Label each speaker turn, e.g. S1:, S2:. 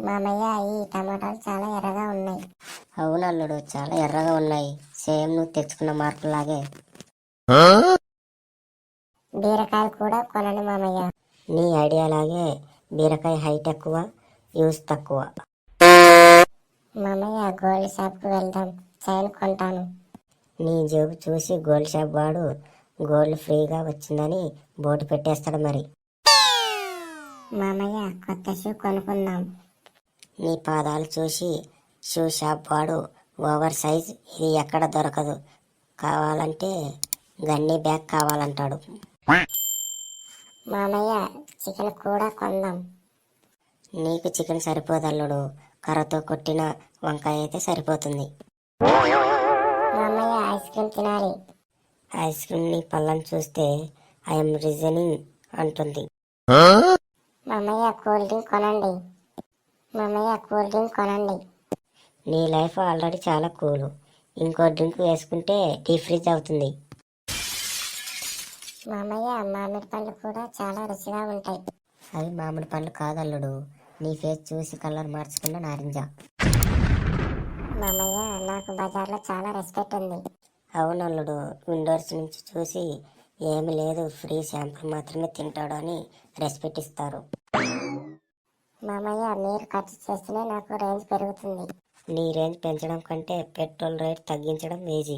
S1: మామయ్య ఈ టమాటాలు చాలా ఎర్రగా ఉన్నాయి.
S2: అవునల్లుడు, చాలా ఎర్రగా ఉన్నాయి. సేమ్ నువ్వు తెచ్చుకున్న మార్కులాగే.
S1: బీరకాయలు కూడా కొనండి మామయ్య.
S2: నీ ఐడియా లాగే బీరకాయ హైట్ ఎక్కువ, యూస్ తక్కువ.
S1: మామయ్య గోల్డ్ షాప్కి వెళ్దాం, చైన్ కొంటాను.
S2: నీ జేబు చూసి గోల్డ్ షాప్ వాడు గోల్డ్ ఫ్రీగా వచ్చిందని బోర్డు పెట్టేస్తాడు మరి.
S1: మామయ్య కొత్త షూ కొనుక్కుందాం.
S2: నీ పాదాలు చూసి షూ షాప్ వాడు ఓవర్ సైజ్ ఇది ఎక్కడ దొరకదు, కావాలంటే గన్నీ బ్యాగ్ కావాలంటాడు.
S1: మామయ్య చికెన్ కూడా కొందాం.
S2: నీకు చికెన్ సరిపోదల్లుడు, కర్రతో కొట్టిన వంకాయ అయితే సరిపోతుంది.
S1: మామయ్య ఐస్ క్రీమ్ తినాలి.
S2: ఐస్ క్రీమ్ నీ పళ్ళని చూస్తే ఐఎమ్ రీజనింగ్ అంటుంది.
S1: మామయ్య కూల్ డ్రింక్ కొనండి. మామయ్య కూల్ డ్రింక్ కొనండి.
S2: నీ లైఫ్ ఆల్రెడీ చాలా కూల్, ఇంకో డ్రింక్ వేసుకుంటే డీ ఫ్రిజ్ అవుతుంది.
S1: మామయ్య మామిడి పండ్లు కూడా చాలా రుచిగా ఉంటాయి.
S2: అవి మామిడి పండ్లు కాదల్లుడు, నీ ఫేస్ చూసి కలర్ మార్చుకున్న నారింజ.
S1: మామయ్య నాకు బజార్లో చాలా రెస్పెక్ట్ ఉంది.
S2: అవునల్లుడు, విండోర్స్ నుంచి చూసి ఏమి లేదు ఫ్రీ శాంపుల్ మాత్రమే తింటాడు అని రెస్పెక్ట్ ఇస్తారు.
S1: మామయ్య మీరు ఖర్చు చేస్తేనే నాకు రేంజ్ పెరుగుతుంది.
S2: నీ రేంజ్ పెంచడం కంటే పెట్రోల్ రేట్ తగ్గించడం ఈజీ.